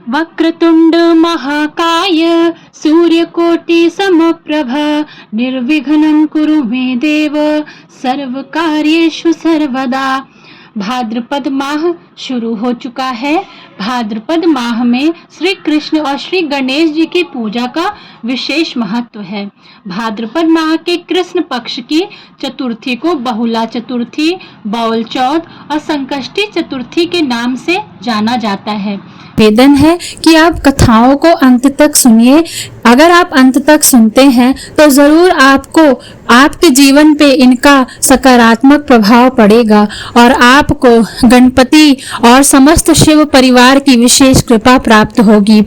वक्रतुंड महाकाय सूर्यकोटि समप्रभ निर्विघ्नं कुरु मे देव सर्वकार्येषु सर्वदा। भाद्रपद माह शुरू हो चुका है। भाद्रपद माह में श्री कृष्ण और श्री गणेश जी की पूजा का विशेष महत्व है। भाद्रपद माह के कृष्ण पक्ष की चतुर्थी को बहुला चतुर्थी, बौल चौथ और संकष्टी चतुर्थी के नाम से जाना जाता है। निवेदन है कि आप कथाओं को अंत तक सुनिए। अगर आप अंत तक सुनते हैं तो जरूर आपको आपके जीवन पे इनका सकारात्मक प्रभाव पड़ेगा और आपको गणपति और समस्त शिव परिवार की विशेष कृपा प्राप्त होगी।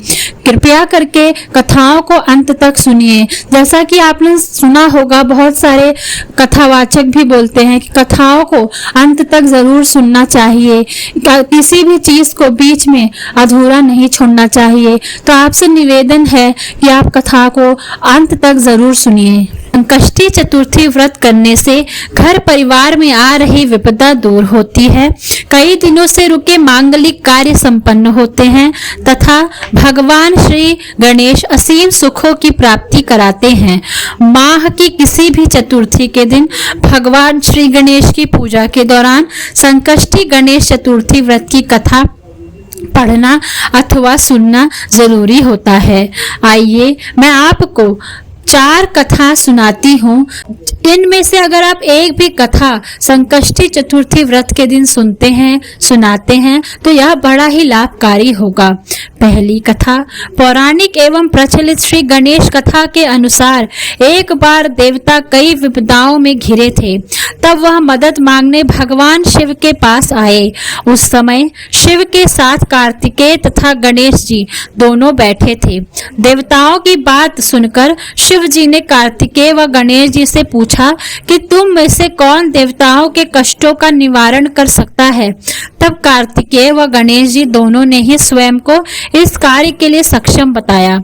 कृपया करके कथाओं को अंत तक सुनिए। जैसा कि आपने सुना होगा, बहुत सारे कथावाचक भी बोलते हैं कि कथाओं को अंत तक जरूर सुनना चाहिए, किसी भी चीज को बीच में अधूरा नहीं छोड़ना चाहिए। तो आपसे निवेदन है कि आप कथा को अंत तक जरूर सुनिए। संकष्टी चतुर्थी व्रत करने से घर परिवार में आ रही विपदा दूर होती है, कई दिनों से रुके मांगलिक कार्य संपन्न होते हैं तथा भगवान श्री गणेश असीम सुखों की प्राप्ति कराते हैं। माह की किसी भी चतुर्थी के दिन भगवान श्री गणेश की पूजा के दौरान संकष्टी गणेश चतुर्थी व्रत की कथा पढ़ना अथवा सुनना जरूरी होता है। आइए मैं आपको 4 कथा सुनाती हूँ। इनमें से अगर आप एक भी कथा संकष्टी चतुर्थी व्रत के दिन सुनते हैं, सुनाते हैं तो यह बड़ा ही लाभकारी होगा। पहली कथा पौराणिक एवं प्रचलित श्री गणेश कथा के अनुसार एक बार देवता कई विपदाओं में घिरे थे। तब वह मदद मांगने भगवान शिव के पास आए। उस समय शिव के साथ कार्तिकेय तथा गणेश जी दोनों बैठे थे। देवताओं की बात सुनकर शिव जी ने कार्तिकेय व गणेश जी से पूछा कि तुम में से कौन देवताओं के कष्टों का निवारण कर सकता है। तब कार्तिकेय व गणेश जी दोनों ने ही स्वयं को इस कार्य के लिए सक्षम बताया।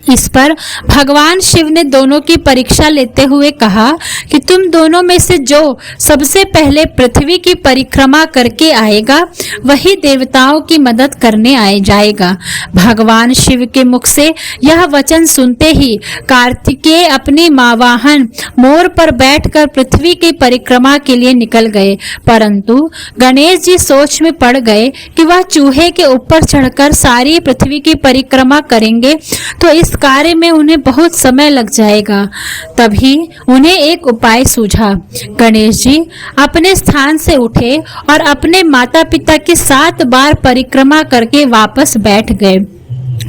इस पर भगवान शिव ने दोनों की परीक्षा लेते हुए कहा कि तुम दोनों में से जो सबसे पहले पृथ्वी की परिक्रमा करके आएगा वही देवताओं की मदद करने आए जाएगा। भगवान शिव के मुख से यह वचन सुनते ही कार्तिकेय अपनी मावाहन मोर पर बैठकर पृथ्वी की परिक्रमा के लिए निकल गए, परंतु गणेश जी सोच में पड़ गए कि वह चूहे के ऊपर चढ़कर सारी पृथ्वी की परिक्रमा करेंगे तो इस कार्य में उन्हें बहुत समय लग जाएगा। तभी उन्हें एक उपाय सूझा। गणेश जी अपने स्थान से उठे और अपने माता पिता की 7 बार परिक्रमा करके वापस बैठ गए।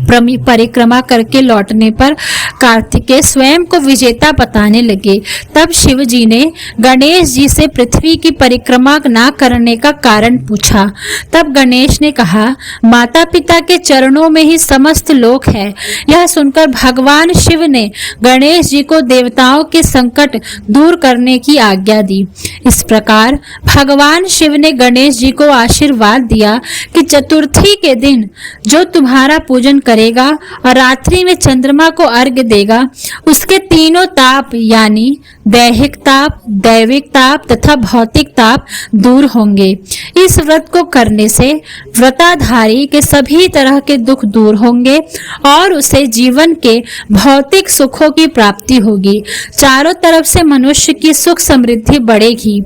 परिक्रमा करके लौटने पर कार्तिकेय स्वयं को विजेता बताने लगे। तब शिव जी ने गणेश जी से पृथ्वी की परिक्रमा न करने का कारण पूछा। तब गणेश ने कहा, माता पिता के चरणों में ही समस्त लोक है। यह सुनकर भगवान शिव ने गणेश जी को देवताओं के संकट दूर करने की आज्ञा दी। इस प्रकार भगवान शिव ने गणेश जी को आशीर्वाद दिया कि चतुर्थी के दिन जो तुम्हारा पूजन करेगा और रात्रि में चंद्रमा को अर्घ्य देगा उसके तीनों ताप यानी दैहिक ताप, दैविक ताप तथा भौतिक ताप दूर होंगे। इस व्रत को करने से व्रताधारी के सभी तरह के दुख दूर होंगे और उसे जीवन के भौतिक सुखों की प्राप्ति होगी। चारों तरफ से मनुष्य की सुख समृद्धि बढ़ेगी,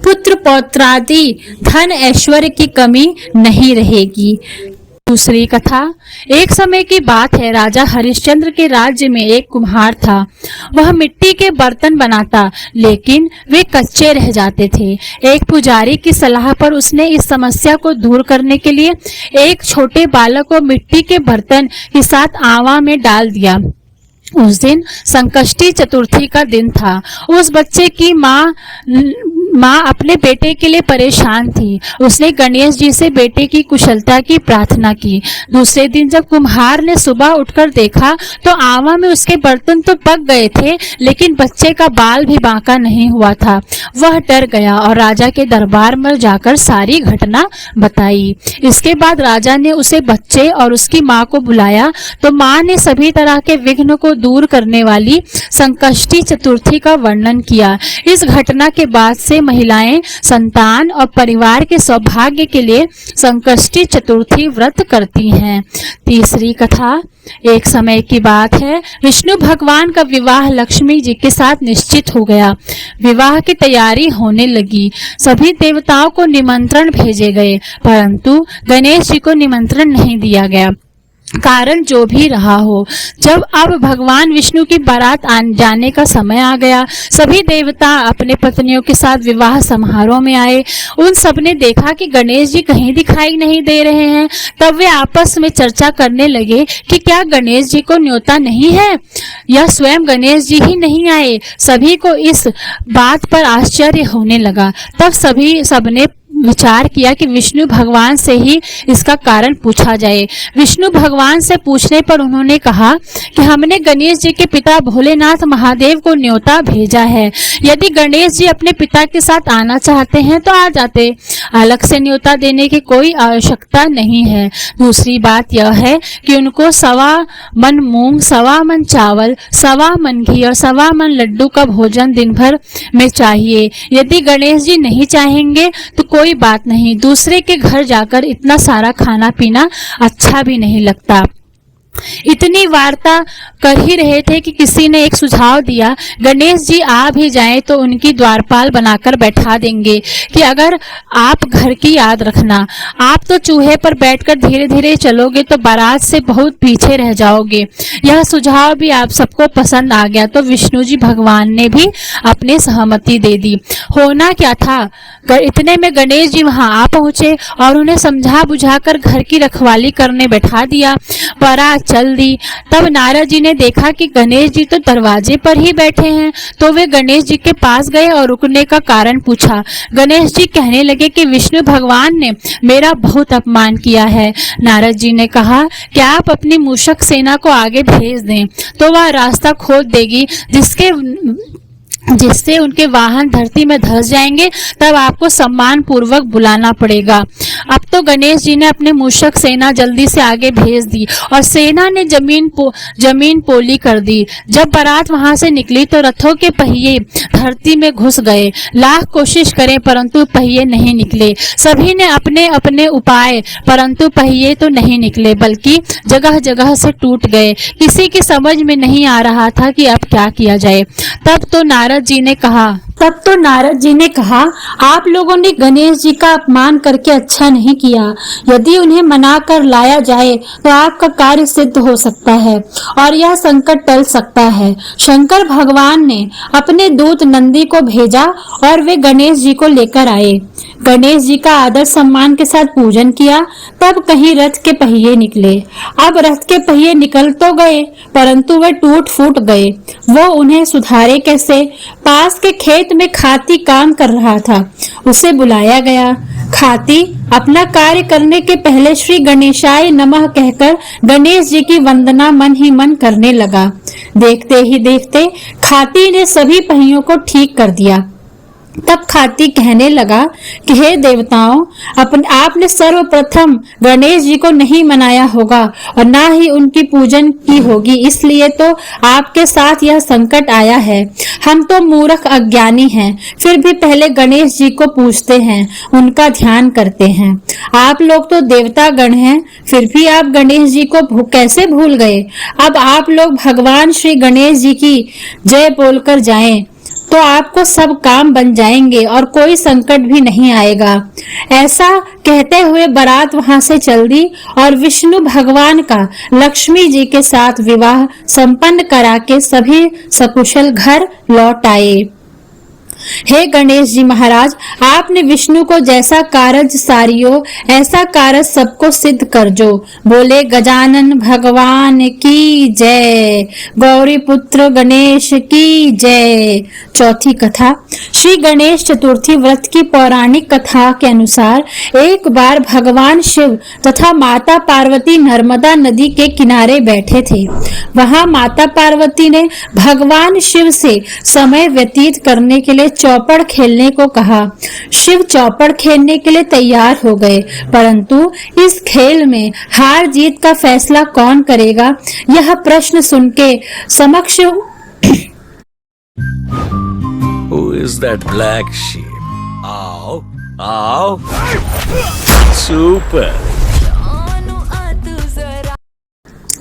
पुत्र पौत्रादि धन ऐश्वर्य की कमी नहीं रहेगी। दूसरी कथा एक समय की बात है। राजा हरिश्चंद्र के राज्य में एक कुम्हार था। वह मिट्टी के बर्तन बनाता, लेकिन वे कच्चे रह जाते थे। एक पुजारी की सलाह पर उसने इस समस्या को दूर करने के लिए एक छोटे बालक को मिट्टी के बर्तन के साथ आवा में डाल दिया। उस दिन संकष्टी चतुर्थी का दिन था। उस बच्चे की माँ अपने बेटे के लिए परेशान थी। उसने गणेश जी से बेटे की कुशलता की प्रार्थना की। दूसरे दिन जब कुम्हार ने सुबह उठकर देखा तो आवा में उसके बर्तन तो पक गए थे, लेकिन बच्चे का बाल भी बांका नहीं हुआ था। वह डर गया और राजा के दरबार में जाकर सारी घटना बताई। इसके बाद राजा ने उसे बच्चे और उसकी माँ को बुलाया तो माँ ने सभी तरह के विघ्न को दूर करने वाली संकष्टी चतुर्थी का वर्णन किया। इस घटना के बाद से से महिलाएं संतान और परिवार के सौभाग्य के लिए संकष्टी चतुर्थी व्रत करती हैं। तीसरी कथा। एक समय की बात है, विष्णु भगवान का विवाह लक्ष्मी जी के साथ निश्चित हो गया। विवाह की तैयारी होने लगी। सभी देवताओं को निमंत्रण भेजे गए, परंतु गणेश जी को निमंत्रण नहीं दिया गया। कारण जो भी रहा हो, जब अब भगवान विष्णु की बारात जाने का समय आ गया, सभी देवता अपने पत्नियों के साथ विवाह समारोह में आए। उन सब ने देखा कि गणेश जी कहीं दिखाई नहीं दे रहे हैं। तब वे आपस में चर्चा करने लगे कि क्या गणेश जी को न्योता नहीं है या स्वयं गणेश जी ही नहीं आए। सभी को इस बात पर आश्चर्य होने लगा। तब सबने विचार किया कि विष्णु भगवान से ही इसका कारण पूछा जाए। विष्णु भगवान से पूछने पर उन्होंने कहा कि हमने गणेश जी के पिता भोलेनाथ महादेव को न्योता भेजा है। यदि गणेश जी अपने पिता के साथ आना चाहते हैं तो आ जाते, अलग से न्योता देने की कोई आवश्यकता नहीं है। दूसरी बात यह है कि उनको 1.25 मन मूंग, 1.25 मन चावल, 1.25 मन घी और 1.25 मन लड्डू का भोजन दिन भर में चाहिए। यदि गणेश जी नहीं चाहेंगे तो कोई बात नहीं, दूसरे के घर जाकर इतना सारा खाना पीना अच्छा भी नहीं लगता। इतनी वार्ता कर ही रहे थे कि किसी ने एक सुझाव दिया, गणेश जी आ भी जाएं तो उनकी द्वारपाल बनाकर बैठा देंगे कि अगर आप घर की याद रखना, आप तो चूहे पर बैठकर धीरे धीरे चलोगे तो बारात से बहुत पीछे रह जाओगे। यह सुझाव भी आप सबको पसंद आ गया तो विष्णु जी भगवान ने भी अपनी सहमति दे दी। होना क्या था, इतने में गणेश जी वहां आ पहुंचे और उन्हें समझा बुझाकर घर की रखवाली करने बैठा दिया। बारात चल दी। तब नारद जी ने देखा कि गणेश जी तो दरवाजे पर ही बैठे हैं, तो वे गणेश जी के पास गए और रुकने का कारण पूछा। गणेश जी कहने लगे कि विष्णु भगवान ने मेरा बहुत अपमान किया है। नारद जी ने कहा कि आप अपनी मूषक सेना को आगे भेज दें तो वह रास्ता खोद देगी, जिससे उनके वाहन धरती में धंस जाएंगे। तब आपको सम्मान पूर्वक बुलाना पड़ेगा। अब तो गणेश जी ने अपने मूषक सेना जल्दी से आगे भेज दी और सेना ने जमीन पोली कर दी। जब बारात वहां से निकली तो रथों के पहिए धरती में घुस गए। लाख कोशिश करें परंतु पहिए नहीं निकले। सभी ने अपने अपने उपाय, परंतु पहिए तो नहीं निकले, बल्कि जगह जगह से टूट गए। किसी की समझ में नहीं आ रहा था कि अब क्या किया जाए। तब तो नारद जी ने कहा, आप लोगों ने गणेश जी का अपमान करके अच्छा नहीं किया। यदि उन्हें मना कर लाया जाए तो आपका कार्य सिद्ध हो सकता है और यह संकट टल सकता है। शंकर भगवान ने अपने दूत नंदी को भेजा और वे गणेश जी को लेकर आए। गणेश जी का आदर सम्मान के साथ पूजन किया। तब कहीं रथ के पहिए निकले। अब रथ के पहिए निकल तो गए परंतु वे टूट फूट गए। वो उन्हें सुधारे कैसे? पास के खेत में खाती काम कर रहा था, उसे बुलाया गया। खाती अपना कार्य करने के पहले श्री गणेशाय नमः कहकर गणेश जी की वंदना मन ही मन करने लगा। देखते ही देखते खाती ने सभी पहियों को ठीक कर दिया। तब खाती कहने लगा कि हे देवताओं, आपने सर्वप्रथम गणेश जी को नहीं मनाया होगा और ना ही उनकी पूजन की होगी, इसलिए तो आपके साथ यह संकट आया है। हम तो मूर्ख अज्ञानी हैं, फिर भी पहले गणेश जी को पूजते हैं, उनका ध्यान करते हैं। आप लोग तो देवता गण हैं, फिर भी आप गणेश जी को कैसे भूल गए? अब आप लोग भगवान श्री गणेश जी की जय बोलकर जाएं तो आपको सब काम बन जाएंगे और कोई संकट भी नहीं आएगा। ऐसा कहते हुए बारात वहां से चल दी और विष्णु भगवान का लक्ष्मी जी के साथ विवाह संपन्न करा के सभी सकुशल घर लौट आए। हे गणेश जी महाराज, आपने विष्णु को जैसा कारज सारियो ऐसा कारज सबको सिद्ध कर जो। बोले गजानन भगवान की जय, गौरी पुत्र गणेश की जय। चौथी कथा। श्री गणेश चतुर्थी व्रत की पौराणिक कथा के अनुसार एक बार भगवान शिव तथा माता पार्वती नर्मदा नदी के किनारे बैठे थे। वहां माता पार्वती ने भगवान शिव से समय व्यतीत करने के लिए चौपड़ खेलने को कहा। शिव चौपड़ खेलने के लिए तैयार हो गए, परंतु इस खेल में हार जीत का फैसला कौन करेगा, यह प्रश्न सुन के समक्ष Who is that black sheep? आओ आओ, सुपर।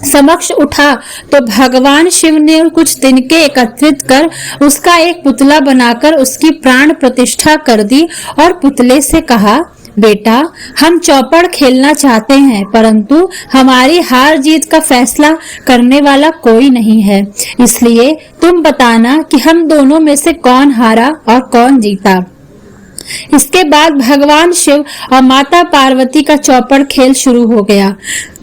समक्ष उठा तो भगवान शिव ने कुछ तिनके एकत्रित कर उसका एक पुतला बनाकर उसकी प्राण प्रतिष्ठा कर दी और पुतले से कहा, बेटा, हम चौपड़ खेलना चाहते हैं, परंतु हमारी हार जीत का फैसला करने वाला कोई नहीं है, इसलिए तुम बताना कि हम दोनों में से कौन हारा और कौन जीता। इसके बाद भगवान शिव और माता पार्वती का चौपड़ खेल शुरू हो गया।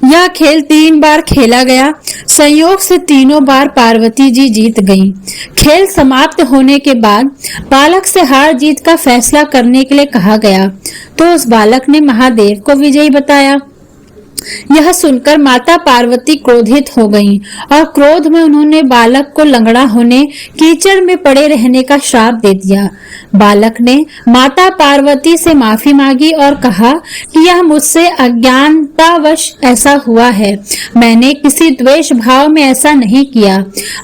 यह खेल 3 बार खेला गया। संयोग से तीनों बार पार्वती जी जीत गईं। खेल समाप्त होने के बाद बालक से हार जीत का फैसला करने के लिए कहा गया, तो उस बालक ने महादेव को विजयी बताया। यह सुनकर माता पार्वती क्रोधित हो गईं और क्रोध में उन्होंने बालक को लंगड़ा होने, कीचड़ में पड़े रहने का श्राप दे दिया। बालक ने माता पार्वती से माफी मांगी और कहा कि यह मुझसे अज्ञानतावश ऐसा हुआ है, मैंने किसी द्वेष भाव में ऐसा नहीं किया।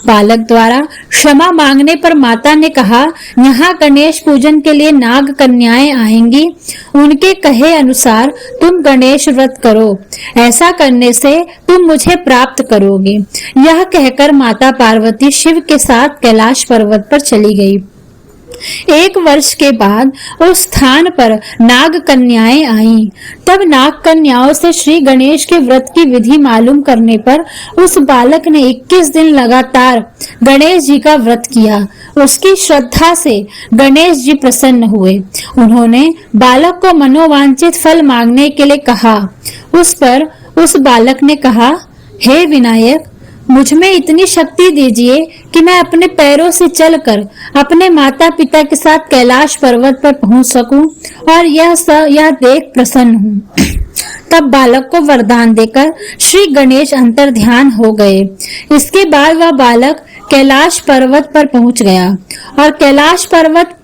बालक द्वारा क्षमा मांगने पर माता ने कहा, यहाँ गणेश पूजन के लिए नाग कन्याएं आएंगी, उनके कहे अनुसार तुम गणेश व्रत करो, ऐसा करने से तुम मुझे प्राप्त करोगे। यह कहकर माता पार्वती शिव के साथ कैलाश पर्वत पर चली गई। 1 वर्ष के बाद उस स्थान पर नाग कन्याएं आईं। तब नाग कन्याओं से श्री गणेश के व्रत की विधि मालूम करने पर उस बालक ने 21 दिन लगातार गणेश जी का व्रत किया। उसकी श्रद्धा से गणेश जी प्रसन्न हुए। उन्होंने बालक को मनोवांछित फल मांगने के लिए कहा। उस पर उस बालक ने कहा, हे विनायक, मुझ में इतनी शक्ति दीजिए कि मैं अपने पैरों से चलकर अपने माता पिता के साथ कैलाश पर्वत पर पहुंच सकूं और यह देख प्रसन्न हूं। तब बालक को वरदान देकर श्री गणेश अंतर्ध्यान हो गए। इसके बाद वह बालक कैलाश पर्वत पर पहुंच गया और कैलाश पर्वत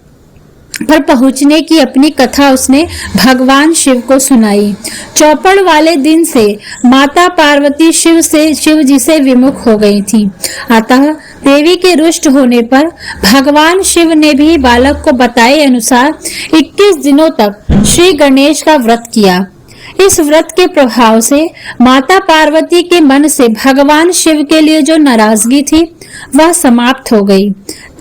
पर पहुंचने की अपनी कथा उसने भगवान शिव को सुनाई। चौपड़ वाले दिन से माता पार्वती शिव जी से विमुख हो गई थी। अतः देवी के रुष्ट होने पर भगवान शिव ने भी बालक को बताए अनुसार 21 दिनों तक श्री गणेश का व्रत किया। इस व्रत के प्रभाव से माता पार्वती के मन से भगवान शिव के लिए जो नाराजगी थी वह समाप्त हो गई।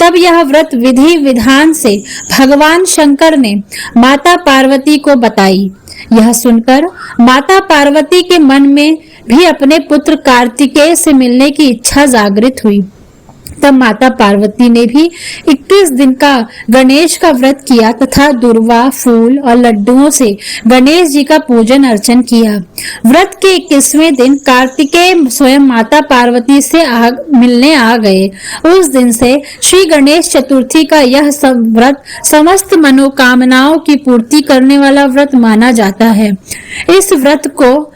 तब यह व्रत विधि विधान से भगवान शंकर ने माता पार्वती को बताई। यह सुनकर माता पार्वती के मन में भी अपने पुत्र कार्तिकेय से मिलने की इच्छा जागृत हुई। तब माता पार्वती ने भी 21 दिन का गणेश का व्रत किया तथा दुर्वा, फूल और लड्डुओं से गणेश जी का पूजन अर्चन किया। व्रत के 21वें दिन कार्तिकेय स्वयं माता पार्वती से मिलने आ गए। उस दिन से श्री गणेश चतुर्थी का यह व्रत समस्त मनोकामनाओं की पूर्ति करने वाला व्रत माना जाता है। इस व्रत को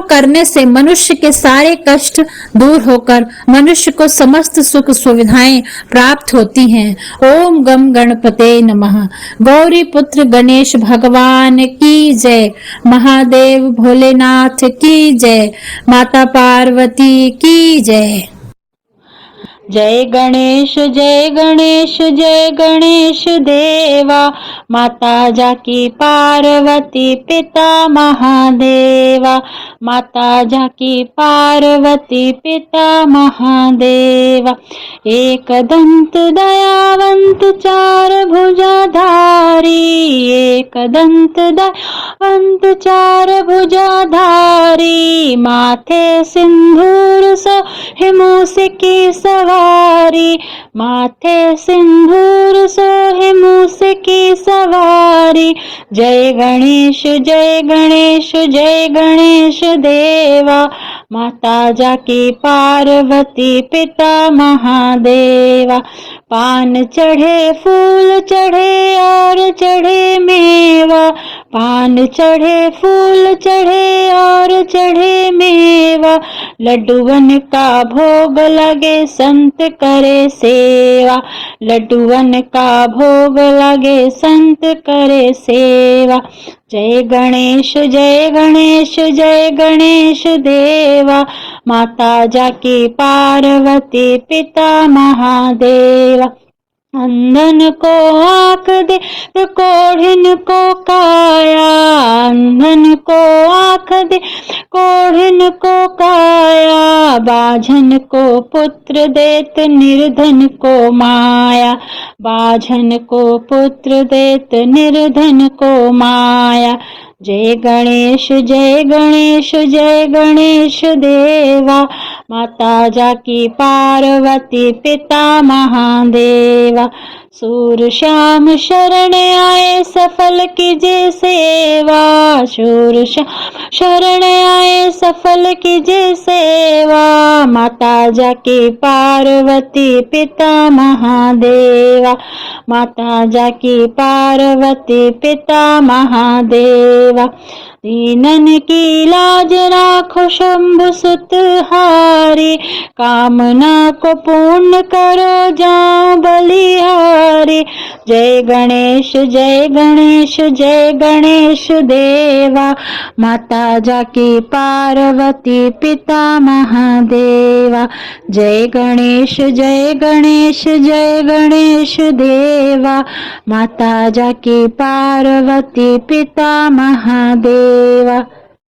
करने से मनुष्य के सारे कष्ट दूर होकर मनुष्य को समस्त सुख सुविधाएं प्राप्त होती हैं। ओम गम गणपते नमः। गौरी पुत्र गणेश भगवान की जय। महादेव भोलेनाथ की जय। माता पार्वती की जय। जय गणेश जय गणेश जय गणेश देवा। माता जाकी पार्वती पिता महादेवा। माता जाकी पार्वती पिता महादेवा। एक दंत दयावंत चार भुजाधारी। एक दंत दयावंत चार भुजाधारी। माथे सिंदूर सो हिमूसे की सवारी। माथे सिंदूर सोहे मूसे की सवारी। जय गणेश जय गणेश जय गणेश देवा। माता जाकी पार्वती पिता महादेवा। पान चढ़े फूल चढ़े और चढ़े मेवा। पान चढ़े फूल चढ़े और चढ़े मेवा। लड्डूवन का भोग लगे संत करे सेवा। लड्डूवन का भोग लगे संत करे सेवा। जय गणेश जय गणेश जय गणेश देवा। माता जाकी पार्वती पिता महादेवा। अंधन को आँख दे कोढ़िन को काया, अंधन को आँख दे कोढ़िन को काया, बाझन को पुत्र देत निर्धन को माया, बाझन को पुत्र देत निर्धन को माया। जय गणेश जय गणेश जय गणेश देवा, माता जाकी पार्वती पिता महादेवा। सूर श्याम शरण आए सफल कीजे सेवा, सूर श्याम शरण आए सफल कीजे सेवा, माता जाकी पार्वती पिता महादेवा, माता जाकी पार्वती पिता महादेवा। दीनन की लाज राखो शंभु सुत हारी, कामना को पूर्ण करो जाओ बलिहारी। जय गणेश जय गणेश जय गणेश देवा, माता जाकी पार्वती पिता महादेवा। जय गणेश जय गणेश जय गणेश देवा, माता जाकी पार्वती पिता महादेवा।